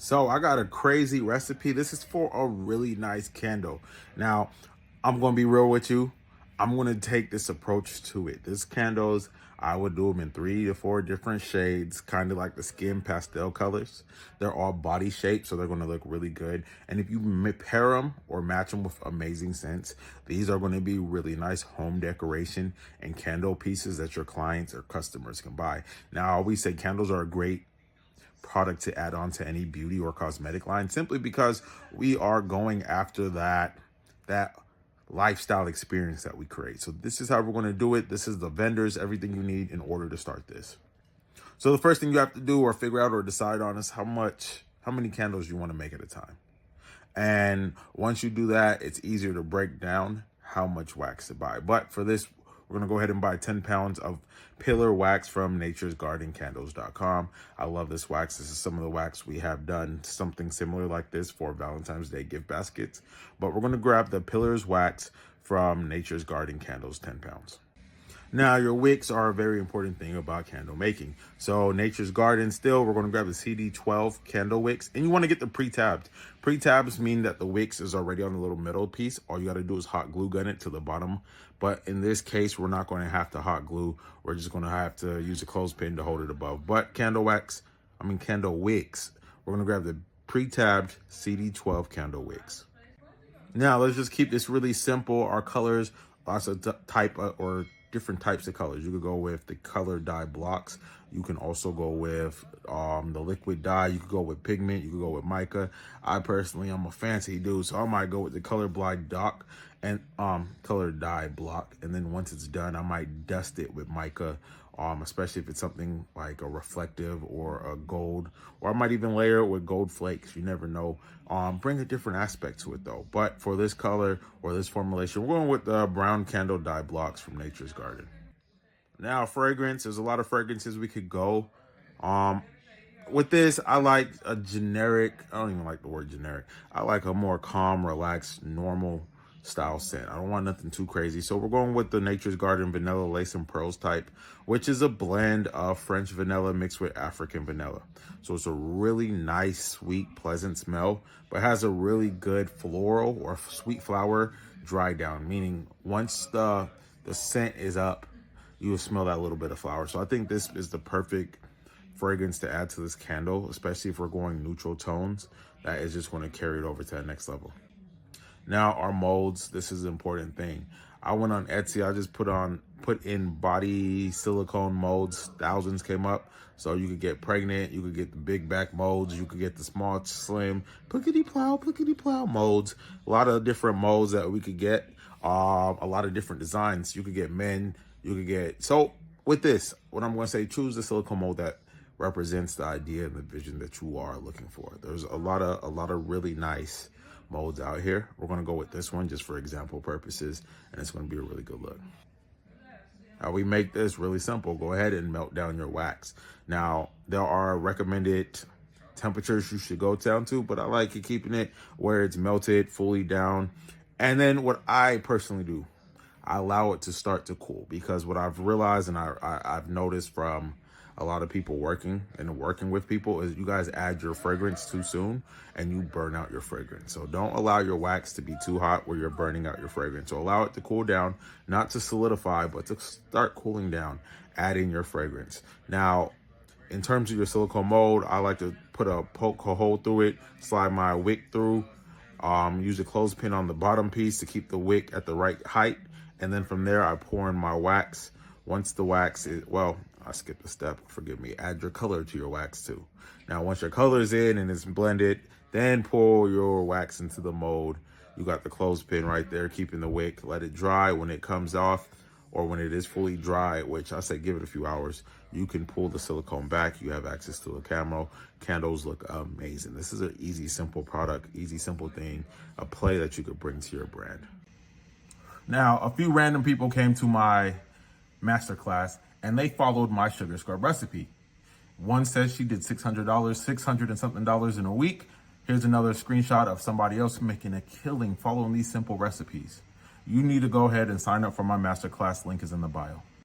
So I got a crazy recipe. This is for a really nice candle. Now, I'm going to be real with you. I'm going to take this approach to it. This candles, I would do them in 3 to 4 different shades, kind of like the skin pastel colors. They're all body shaped, so they're going to look really good. And if you pair them or match them with amazing scents, these are going to be really nice home decoration and candle pieces that your clients or customers can buy. Now, I always say candles are a great product to add on to any beauty or cosmetic line, simply because we are going after that lifestyle experience that we create. So this is how we're going to do it. This is the vendors, everything you need in order to start this. So the first thing you have to do or figure out or decide on is how many candles you want to make at a time. And once you do that, it's easier to break down how much wax to buy. But for this, we're going to go ahead and buy 10 pounds of pillar wax from naturesgardencandles.com. I love this wax. This is some of the wax we have done something similar like this for Valentine's Day gift baskets. But we're going to grab the pillars wax from Nature's Garden Candles, 10 pounds. Now, your wicks are a very important thing about candle making. So Nature's Garden, still, we're going to grab the CD12 candle wicks. And you want to get the pre-tabbed. Pre-tabs mean that the wicks is already on the little middle piece. All you got to do is hot glue gun it to the bottom. But in this case, we're not going to have to hot glue. We're just going to have to use a clothespin to hold it above. But candle wicks, we're going to grab the pre-tabbed CD12 candle wicks. Now, let's just keep this really simple. Our colors, lots of different types of colors. You could go with the color dye blocks. You can also go with the liquid dye. You could go with pigment. You could go with mica. I personally, I'm a fancy dude, so I might go with the color blind dock and color dye block. And then once it's done, I might dust it with mica, especially if it's something like a reflective or a gold, or I might even layer it with gold flakes. You never know. Bring a different aspect to it though. But for this color or this formulation, we're going with the brown candle dye blocks from Nature's Garden. Now, fragrance, there's a lot of fragrances we could go. With this, I like a generic, I don't even like the word generic. I like a more calm, relaxed, normal style scent. I don't want nothing too crazy. So we're going with the Nature's Garden Vanilla Lace and Pearls type, which is a blend of French vanilla mixed with African vanilla. So it's a really nice, sweet, pleasant smell, but has a really good floral or sweet flower dry down, meaning once the scent is up, you will smell that little bit of flower. So I think this is the perfect fragrance to add to this candle, especially if we're going neutral tones. That is just going to carry it over to that next level. Now, our molds, this is an important thing. I went on Etsy, I just put in body silicone molds. Thousands came up. So you could get pregnant, you could get the big back molds, you could get the small, slim, plickety-plow molds. A lot of different molds that we could get, a lot of different designs. You could get men, you could get, so with this, what I'm gonna say, choose the silicone mold that represents the idea and the vision that you are looking for. There's a lot of really nice molds out here. We're going to go with this one just for example purposes, and it's going to be a really good look. How we make this really simple. Go ahead and melt down your wax. Now, there are recommended temperatures you should go down to, but I like it keeping it where it's melted fully down. And then what I personally do, I allow it to start to cool, because what I've realized and I've noticed from a lot of people working with people is you guys add your fragrance too soon and you burn out your fragrance. So don't allow your wax to be too hot where you're burning out your fragrance. So allow it to cool down, not to solidify, but to start cooling down, add in your fragrance. Now, in terms of your silicone mold, I like to poke a hole through it, slide my wick through, use a clothespin on the bottom piece to keep the wick at the right height. And then from there, I pour in my wax. Once the wax is, well, I skipped a step, forgive me. Add your color to your wax too. Now, once your color is in and it's blended, then pour your wax into the mold. You got the clothespin right there, keeping the wick. Let it dry. When it comes off, or when it is fully dry, which I say give it a few hours, you can pull the silicone back. You have access to a camo. Candles look amazing. This is an easy, simple product, easy, simple thing, a play that you could bring to your brand. Now, a few random people came to my masterclass and they followed my sugar scrub recipe. One says she did $600, 600 and something dollars in a week. Here's another screenshot of somebody else making a killing following these simple recipes. You need to go ahead and sign up for my masterclass. Link is in the bio.